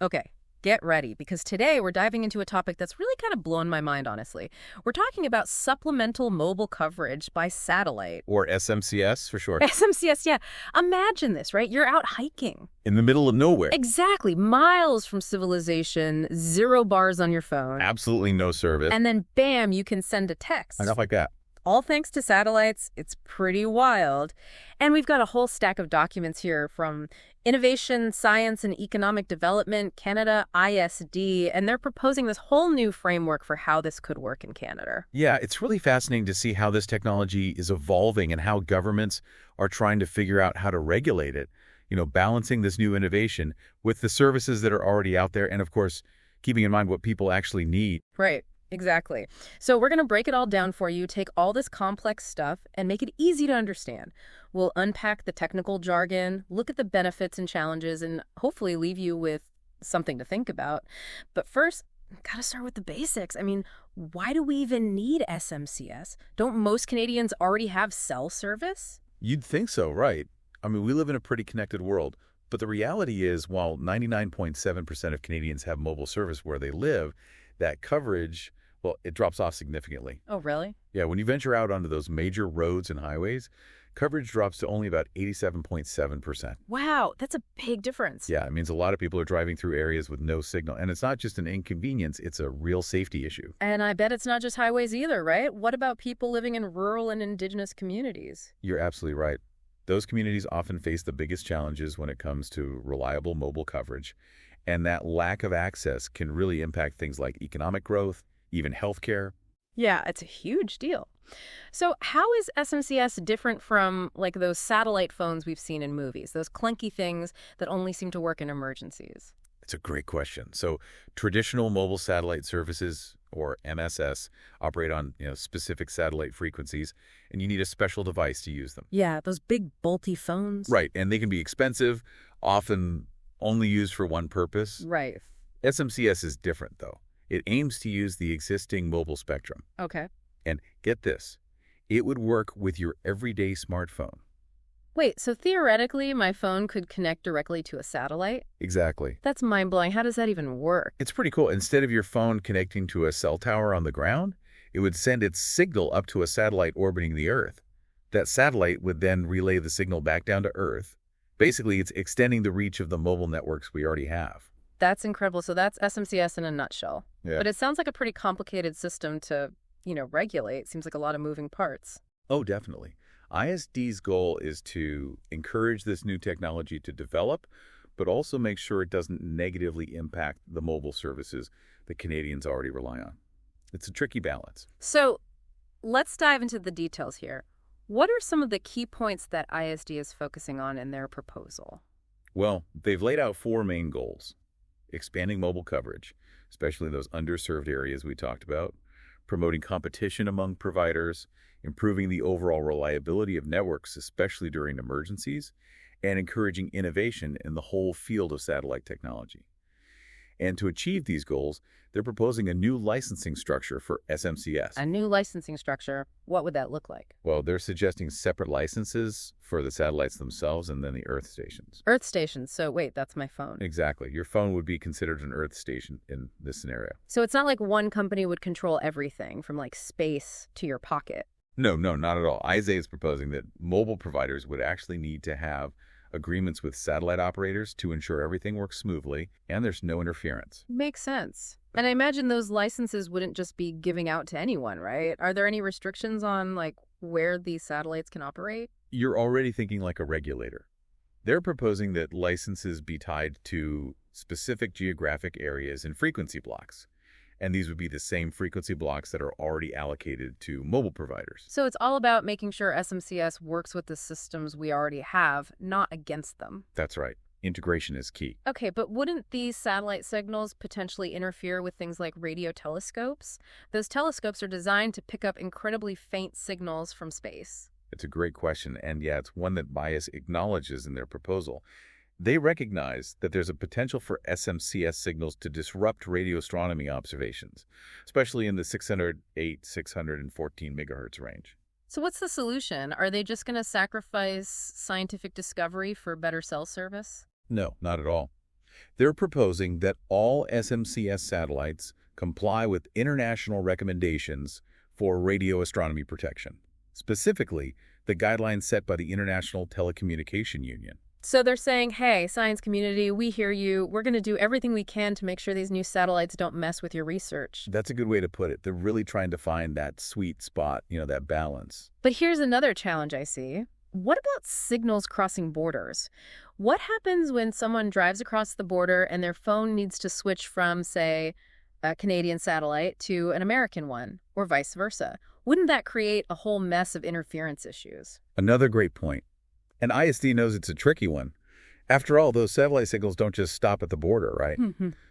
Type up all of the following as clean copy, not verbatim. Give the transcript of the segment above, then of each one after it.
Okay, get ready, because today we're diving into a topic that's really kind of blown my mind, honestly. We're talking about supplemental mobile coverage by satellite. Or SMCS for short. SMCS, yeah. Imagine this, right? You're out hiking. In the middle of nowhere. Exactly, miles from civilization, 0 bars on your phone. Absolutely no service. And then, bam, you can send a text. Enough like that. All thanks to satellites. It's pretty wild. And we've got a whole stack of documents here from Innovation, Science, and Economic Development, Canada, ISD, and they're proposing this whole new framework for how this could work in Canada. Yeah, it's really fascinating to see how this technology is evolving and how governments are trying to figure out how to regulate it, balancing this new innovation with the services that are already out there and, of course, keeping in mind what people actually need. Right. Exactly. So we're going to break it all down for you, take all this complex stuff, and make it easy to understand. We'll unpack the technical jargon, look at the benefits and challenges, and hopefully leave you with something to think about. But first, gotta start with the basics. I mean, why do we even need SMCS? Don't most Canadians already have cell service? You'd think so, right? I mean, we live in a pretty connected world. But the reality is, while 99.7% of Canadians have mobile service where they live, that coverage, well, it drops off significantly. Oh, really? Yeah, when you venture out onto those major roads and highways, coverage drops to only about 87.7%. Wow, that's a big difference. Yeah, it means a lot of people are driving through areas with no signal. And it's not just an inconvenience, it's a real safety issue. And I bet it's not just highways either, right? What about people living in rural and indigenous communities? You're absolutely right. Those communities often face the biggest challenges when it comes to reliable mobile coverage. And that lack of access can really impact things like economic growth, even healthcare. Yeah, it's a huge deal. So how is SMCS different from like those satellite phones we've seen in movies, those clunky things that only seem to work in emergencies? It's a great question. So traditional mobile satellite services, or MSS, operate on specific satellite frequencies, and you need a special device to use them. Yeah, those big bulky phones. Right, and they can be expensive, often only used for one purpose. Right. SMCS is different, though. It aims to use the existing mobile spectrum. Okay. And get this, it would work with your everyday smartphone. Wait, so theoretically my phone could connect directly to a satellite? Exactly. That's mind-blowing. How does that even work? It's pretty cool. Instead of your phone connecting to a cell tower on the ground, it would send its signal up to a satellite orbiting the Earth. That satellite would then relay the signal back down to Earth. Basically, it's extending the reach of the mobile networks we already have. That's incredible. So that's SMCS in a nutshell. Yeah. But it sounds like a pretty complicated system to, regulate. Seems like a lot of moving parts. Oh, definitely. ISD's goal is to encourage this new technology to develop, but also make sure it doesn't negatively impact the mobile services that Canadians already rely on. It's a tricky balance. So let's dive into the details here. What are some of the key points that ISD is focusing on in their proposal? Well, they've laid out four main goals: expanding mobile coverage, especially those underserved areas we talked about, promoting competition among providers, improving the overall reliability of networks, especially during emergencies, and encouraging innovation in the whole field of satellite technology. And to achieve these goals, they're proposing a new licensing structure for SMCS. A new licensing structure. What would that look like? Well, they're suggesting separate licenses for the satellites themselves and then the Earth stations. Earth stations. So wait, that's my phone. Exactly. Your phone would be considered an Earth station in this scenario. So it's not like one company would control everything from like space to your pocket. No, not at all. ISED is proposing that mobile providers would actually need to have agreements with satellite operators to ensure everything works smoothly and there's no interference. Makes sense. And I imagine those licenses wouldn't just be giving out to anyone, right? Are there any restrictions on like where these satellites can operate? You're already thinking like a regulator. They're proposing that licenses be tied to specific geographic areas and frequency blocks. And these would be the same frequency blocks that are already allocated to mobile providers. So it's all about making sure SMCS works with the systems we already have, not against them. That's right. Integration is key. Okay, but wouldn't these satellite signals potentially interfere with things like radio telescopes? Those telescopes are designed to pick up incredibly faint signals from space. It's a great question, and yeah, it's one that Bias acknowledges in their proposal. They recognize that there's a potential for SMCS signals to disrupt radio astronomy observations, especially in the 608, 614 megahertz range. So what's the solution? Are they just going to sacrifice scientific discovery for better cell service? No, not at all. They're proposing that all SMCS satellites comply with international recommendations for radio astronomy protection, specifically the guidelines set by the International Telecommunication Union. So they're saying, hey, science community, we hear you. We're going to do everything we can to make sure these new satellites don't mess with your research. That's a good way to put it. They're really trying to find that sweet spot, that balance. But here's another challenge I see. What about signals crossing borders? What happens when someone drives across the border and their phone needs to switch from, say, a Canadian satellite to an American one, or vice versa? Wouldn't that create a whole mess of interference issues? Another great point. And ISD knows it's a tricky one. After all, those satellite signals don't just stop at the border, right?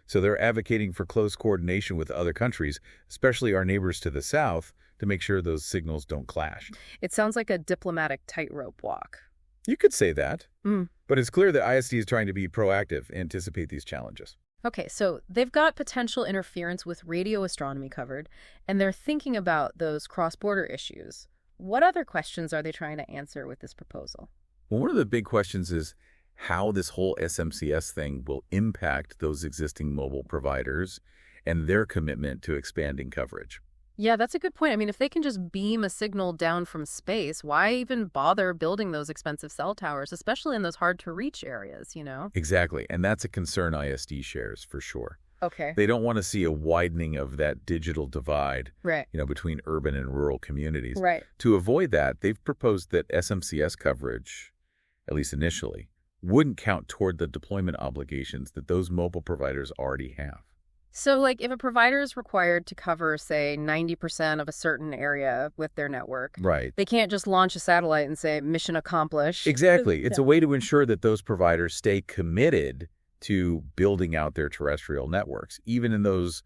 So they're advocating for close coordination with other countries, especially our neighbors to the south, to make sure those signals don't clash. It sounds like a diplomatic tightrope walk. You could say that, but it's clear that ISD is trying to be proactive, anticipate these challenges. Okay, so they've got potential interference with radio astronomy covered, and they're thinking about those cross-border issues. What other questions are they trying to answer with this proposal? Well, one of the big questions is how this whole SMCS thing will impact those existing mobile providers and their commitment to expanding coverage. Yeah, that's a good point. I mean, if they can just beam a signal down from space, why even bother building those expensive cell towers, especially in those hard-to-reach areas, Exactly, and that's a concern ISD shares for sure. Okay. They don't want to see a widening of that digital divide, Right. Between urban and rural communities. Right. To avoid that, they've proposed that SMCS coverage, at least initially, wouldn't count toward the deployment obligations that those mobile providers already have. So, if a provider is required to cover, say, 90% of a certain area with their network, Right. they can't just launch a satellite and say, mission accomplished. Exactly. It's a way to ensure that those providers stay committed to building out their terrestrial networks, even in those,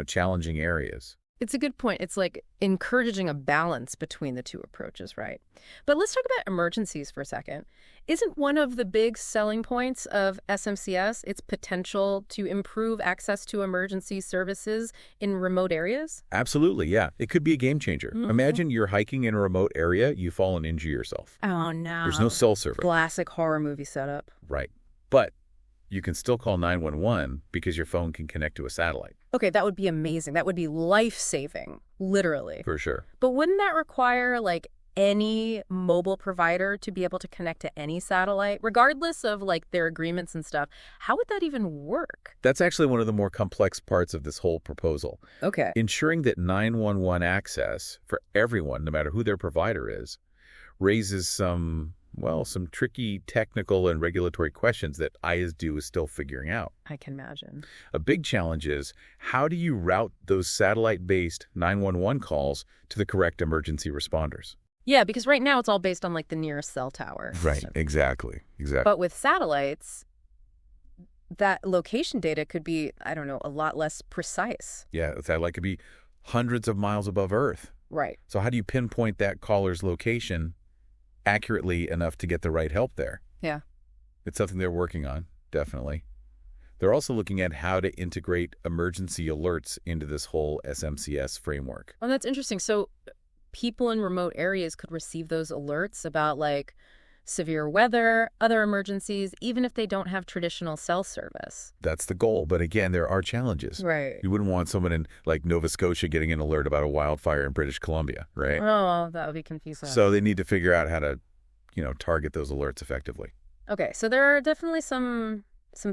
challenging areas. It's a good point. It's like encouraging a balance between the two approaches, right? But let's talk about emergencies for a second. Isn't one of the big selling points of SMCS its potential to improve access to emergency services in remote areas? Absolutely, yeah. It could be a game changer. Imagine you're hiking in a remote area, you fall and injure yourself. Oh, no. There's no cell service. Classic horror movie setup. Right. But you can still call 911 because your phone can connect to a satellite. Okay, that would be amazing. That would be life-saving, literally. For sure. But wouldn't that require, any mobile provider to be able to connect to any satellite, regardless of, their agreements and stuff? How would that even work? That's actually one of the more complex parts of this whole proposal. Okay. Ensuring that 911 access for everyone, no matter who their provider is, raises some tricky technical and regulatory questions that ISD is still figuring out. I can imagine. A big challenge is, how do you route those satellite-based 911 calls to the correct emergency responders? Yeah, because right now it's all based on, the nearest cell tower. Right, exactly. But with satellites, that location data could be, I don't know, a lot less precise. Yeah, a satellite could be hundreds of miles above Earth. Right. So how do you pinpoint that caller's location accurately enough to get the right help there? Yeah. It's something they're working on, definitely. They're also looking at how to integrate emergency alerts into this whole SMCS framework. Oh, that's interesting. So people in remote areas could receive those alerts about, severe weather, other emergencies, even if they don't have traditional cell service. That's the goal. But again, there are challenges. Right. You wouldn't want someone in Nova Scotia getting an alert about a wildfire in British Columbia, right? Oh, that would be confusing. So they need to figure out how to, target those alerts effectively. Okay, so there are definitely some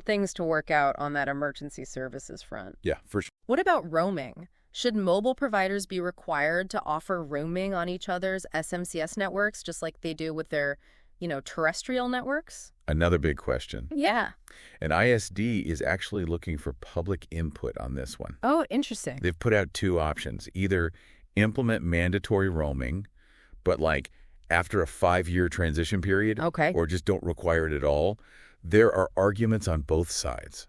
things to work out on that emergency services front. Yeah, for sure. What about roaming? Should mobile providers be required to offer roaming on each other's SMCS networks, just like they do with their terrestrial networks? Another big question. Yeah. And ISD is actually looking for public input on this one. Oh, interesting. They've put out two options. Either implement mandatory roaming, but after a 5-year transition period. Okay. Or just don't require it at all. There are arguments on both sides.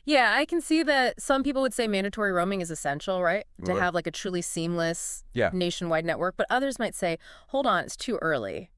Yeah, I can see that some people would say mandatory roaming is essential, right? To Right. have a truly seamless Yeah. nationwide network. But others might say, hold on, it's too early.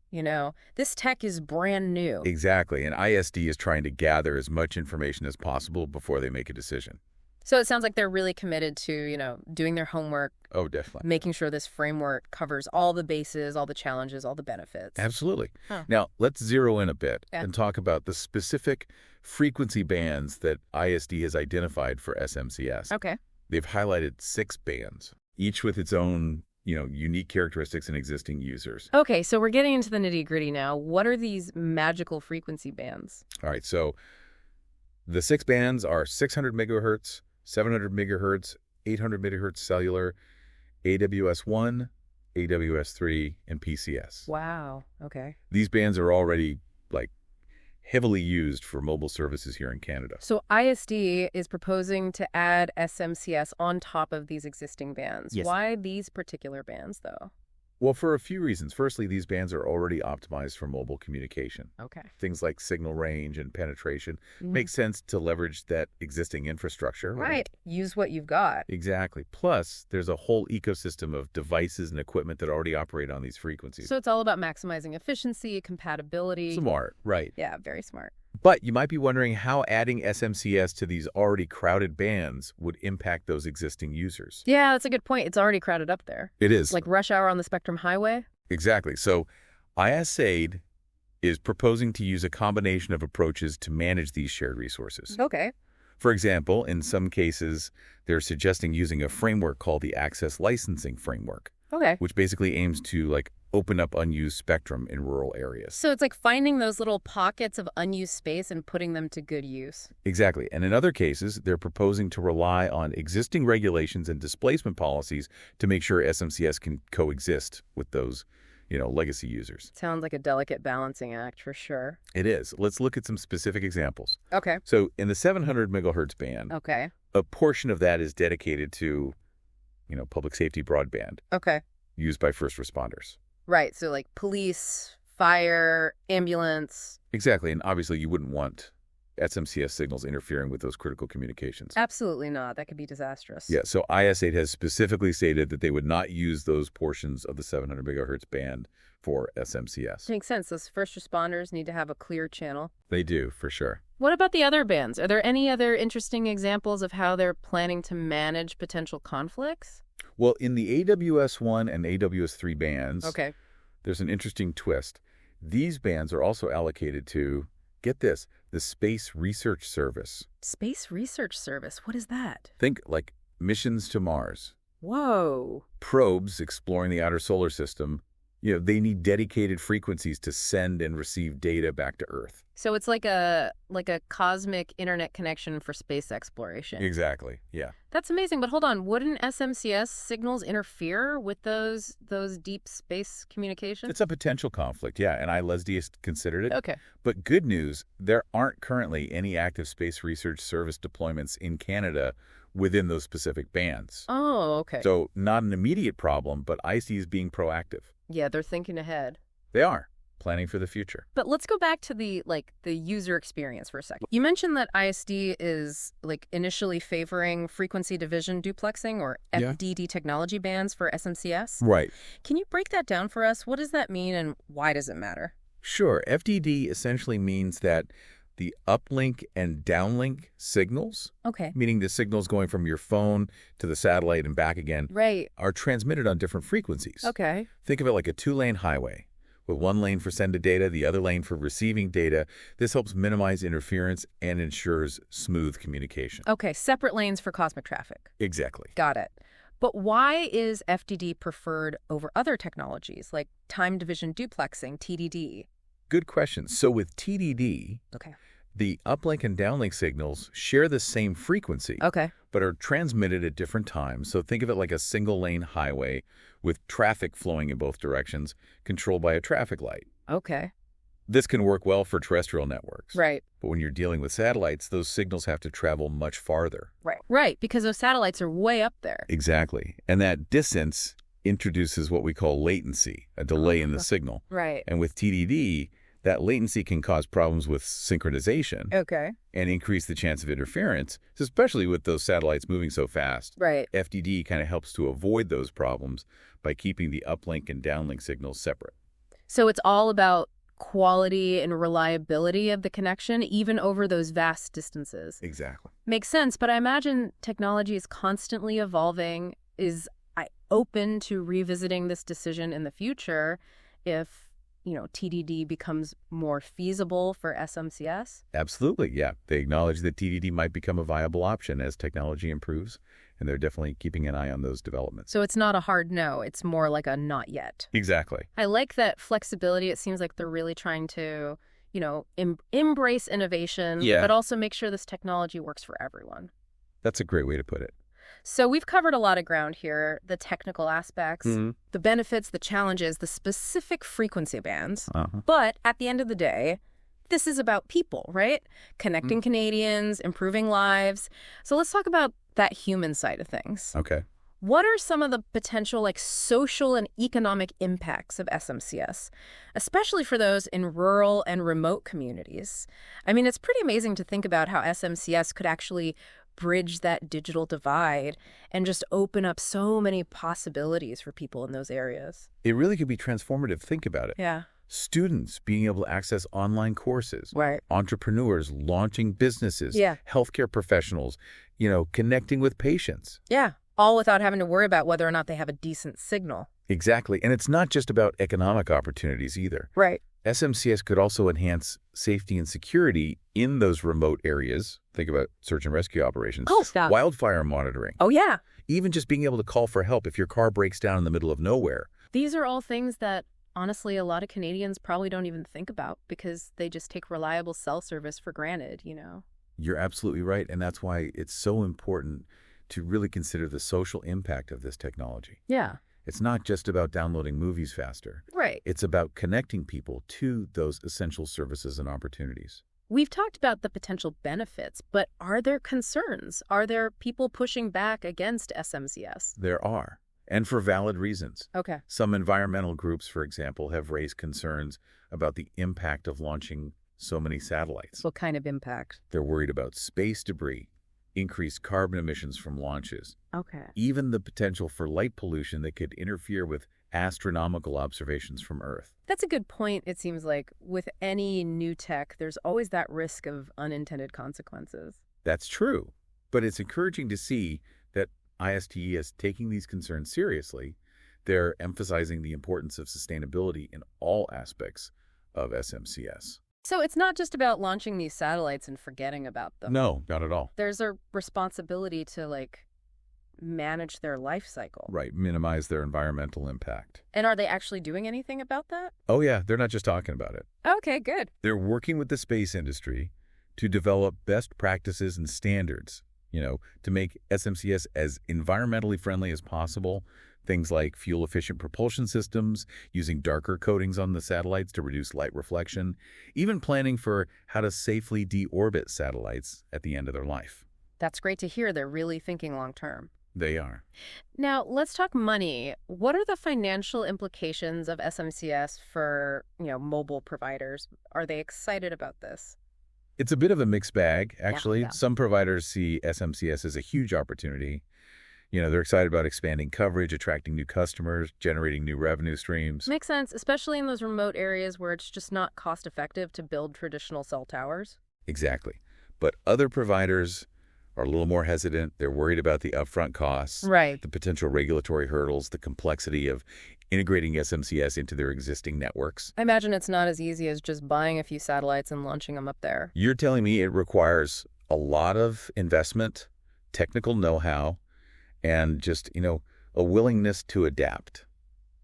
This tech is brand new. Exactly. And ISD is trying to gather as much information as possible before they make a decision. So it sounds like they're really committed to, doing their homework, Oh, definitely. making sure this framework covers all the bases, all the challenges, all the benefits. Absolutely. Huh. Now, let's zero in a bit Yeah. and talk about the specific frequency bands that ISD has identified for SMCS. Okay. They've highlighted 6 bands, each with its own, unique characteristics and existing users. Okay, so we're getting into the nitty-gritty now. What are these magical frequency bands? All right, so the 6 bands are 600 megahertz, 700 megahertz, 800 megahertz cellular, AWS-1, AWS-3, and PCS. Wow, okay. These bands are already, heavily used for mobile services here in Canada. So ISD is proposing to add SMCS on top of these existing bands. Yes. Why these particular bands, though? Well, for a few reasons. Firstly, these bands are already optimized for mobile communication. Okay. Things like signal range and penetration make sense to leverage that existing infrastructure. Right. Use what you've got. Exactly. Plus, there's a whole ecosystem of devices and equipment that already operate on these frequencies. So it's all about maximizing efficiency, compatibility. Smart, right. Yeah, very smart. But you might be wondering how adding SMCS to these already crowded bands would impact those existing users. Yeah, that's a good point. It's already crowded up there. It is. Like rush hour on the Spectrum Highway? Exactly. So ISED is proposing to use a combination of approaches to manage these shared resources. Okay. For example, in some cases, they're suggesting using a framework called the Access Licensing Framework, Okay. which basically aims to open up unused spectrum in rural areas. So it's like finding those little pockets of unused space and putting them to good use. Exactly. And in other cases, they're proposing to rely on existing regulations and displacement policies to make sure SMCS can coexist with those, legacy users. Sounds like a delicate balancing act for sure. It is. Let's look at some specific examples. Okay. So in the 700 megahertz band, Okay. a portion of that is dedicated to, public safety broadband Okay. used by first responders. Right. So like police, fire, ambulance. Exactly. And obviously you wouldn't want SMCS signals interfering with those critical communications. Absolutely not. That could be disastrous. Yeah. So IS8 has specifically stated that they would not use those portions of the 700 megahertz band for SMCS. Makes sense. Those first responders need to have a clear channel. They do, for sure. What about the other bands? Are there any other interesting examples of how they're planning to manage potential conflicts? Well, in the AWS-1 and AWS-3 bands, Okay. there's an interesting twist. These bands are also allocated to, get this, the Space Research Service. Space Research Service. What is that? Think like missions to Mars. Whoa. Probes exploring the outer solar system, they need dedicated frequencies to send and receive data back to Earth. So it's like a cosmic internet connection for space exploration. Exactly, yeah. That's amazing, but hold on. Wouldn't SMCS signals interfere with those deep space communications? It's a potential conflict, yeah, and ISED has considered it. Okay. But good news, there aren't currently any active Space Research Service deployments in Canada within those specific bands. Oh, okay. So not an immediate problem, but ISED is being proactive. Yeah, they're thinking ahead. They are. Planning for the future. But let's go back to the user experience for a second. You mentioned that ISD is initially favoring frequency division duplexing or FDD technology bands for SMCS. Right. Can you break that down for us? What does that mean and why does it matter? Sure. FDD essentially means that the uplink and downlink signals, Okay. meaning the signals going from your phone to the satellite and back again, Right. are transmitted on different frequencies. Okay. Think of it like a 2-lane highway, with one lane for sending data, the other lane for receiving data. This helps minimize interference and ensures smooth communication. Okay, separate lanes for cosmic traffic. Exactly. Got it. But why is FDD preferred over other technologies like time division duplexing, TDD? Good question. So with TDD, Okay. the uplink and downlink signals share the same frequency, Okay. but are transmitted at different times. So think of it like a single-lane highway with traffic flowing in both directions, controlled by a traffic light. Okay. This can work well for terrestrial networks. Right. But when you're dealing with satellites, those signals have to travel much farther. Right. Right, because those satellites are way up there. Exactly. And that distance introduces what we call latency, a delay in the signal. Right. And with TDD, that latency can cause problems with synchronization Okay. and increase the chance of interference, especially with those satellites moving so fast. Right. FDD kind of helps to avoid those problems by keeping the uplink and downlink signals separate. So it's all about quality and reliability of the connection, even over those vast distances. Exactly. Makes sense, but I imagine technology is constantly evolving. Is I open to revisiting this decision in the future if TDD becomes more feasible for SMCS? Absolutely, yeah. They acknowledge that TDD might become a viable option as technology improves, and they're definitely keeping an eye on those developments. So it's not a hard no, it's more like a not yet. Exactly. I like that flexibility. It seems like they're really trying to, embrace innovation, Yeah. but also make sure this technology works for everyone. That's a great way to put it. So we've covered a lot of ground here, the technical aspects, Mhm. the benefits, the challenges, the specific frequency bands. Uh-huh. But at the end of the day, this is about people, right? Connecting Canadians, improving lives. So let's talk about that human side of things. Okay. What are some of the potential social and economic impacts of SMCS, especially for those in rural and remote communities? I mean, it's pretty amazing to think about how SMCS could actually bridge that digital divide and just open up so many possibilities for people in those areas. It really could be transformative. Think about it. Yeah. Students being able to access online courses, Right. entrepreneurs launching businesses, Yeah. healthcare professionals, connecting with patients. Yeah. All without having to worry about whether or not they have a decent signal. Exactly. And it's not just about economic opportunities either. Right. SMCS could also enhance safety and security in those remote areas. Think about search and rescue operations. Oh, stop. Wildfire monitoring. Oh, yeah. Even just being able to call for help if your car breaks down in the middle of nowhere. These are all things that, honestly, a lot of Canadians probably don't even think about because they just take reliable cell service for granted, You're absolutely right. And that's why it's so important to really consider the social impact of this technology. Yeah. It's not just about downloading movies faster. Right. It's about connecting people to those essential services and opportunities. We've talked about the potential benefits, but are there concerns? Are there people pushing back against SMCS? There are, and for valid reasons. Okay. Some environmental groups, for example, have raised concerns about the impact of launching so many satellites. What kind of impact? They're worried about space debris, increased carbon emissions from launches, Okay. even the potential for light pollution that could interfere with astronomical observations from Earth. That's a good point. It seems like with any new tech, there's always that risk of unintended consequences. That's true, but it's encouraging to see that ISTE is taking these concerns seriously. They're emphasizing the importance of sustainability in all aspects of SMCS. So it's not just about launching these satellites and forgetting about them. No, not at all. There's a responsibility to, manage their life cycle. Right, minimize their environmental impact. And are they actually doing anything about that? Oh yeah, they're not just talking about it. Okay, good. They're working with the space industry to develop best practices and standards, to make SMCS as environmentally friendly as possible. Things like fuel-efficient propulsion systems, using darker coatings on the satellites to reduce light reflection, even planning for how to safely deorbit satellites at the end of their life. That's great to hear. They're really thinking long term. They are. Now, let's talk money. What are the financial implications of SMCS for, mobile providers? Are they excited about this? It's a bit of a mixed bag, actually. Yeah. Some providers see SMCS as a huge opportunity. They're excited about expanding coverage, attracting new customers, generating new revenue streams. Makes sense, especially in those remote areas where it's just not cost effective to build traditional cell towers. Exactly. But other providers are a little more hesitant. They're worried about the upfront costs, Right. the potential regulatory hurdles, the complexity of integrating SMCS into their existing networks. I imagine it's not as easy as just buying a few satellites and launching them up there. You're telling me it requires a lot of investment, technical know-how, and just, a willingness to adapt.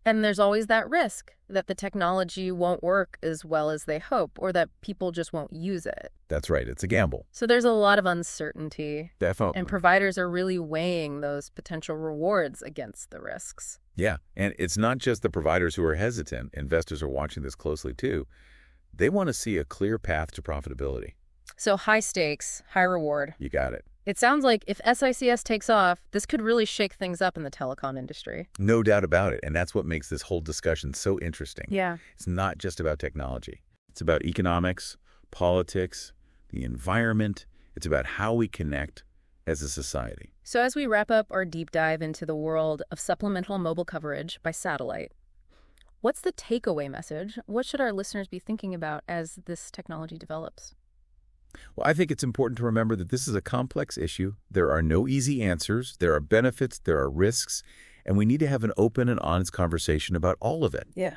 And there's always that risk that the technology won't work as well as they hope, or that people just won't use it. That's right. It's a gamble. So there's a lot of uncertainty, Definitely. and providers are really weighing those potential rewards against the risks. Yeah. And it's not just the providers who are hesitant. Investors are watching this closely, too. They want to see a clear path to profitability. So high stakes, high reward. You got it. It sounds like if SICS takes off, this could really shake things up in the telecom industry. No doubt about it. And that's what makes this whole discussion so interesting. Yeah. It's not just about technology. It's about economics, politics, the environment. It's about how we connect as a society. So as we wrap up our deep dive into the world of supplemental mobile coverage by satellite, what's the takeaway message? What should our listeners be thinking about as this technology develops? Well, I think it's important to remember that this is a complex issue. There are no easy answers. There are benefits. There are risks. And we need to have an open and honest conversation about all of it. Yeah.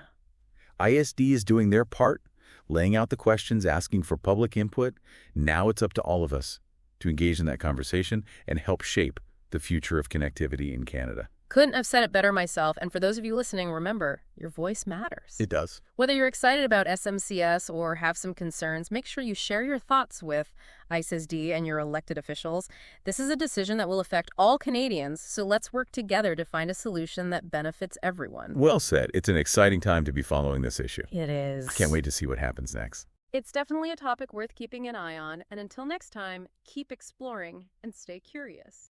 ISD is doing their part, laying out the questions, asking for public input. Now it's up to all of us to engage in that conversation and help shape the future of connectivity in Canada. Couldn't have said it better myself, and for those of you listening, remember, your voice matters. It does. Whether you're excited about SMCS or have some concerns, make sure you share your thoughts with ISED and your elected officials. This is a decision that will affect all Canadians, so let's work together to find a solution that benefits everyone. Well said. It's an exciting time to be following this issue. It is. I can't wait to see what happens next. It's definitely a topic worth keeping an eye on, and until next time, keep exploring and stay curious.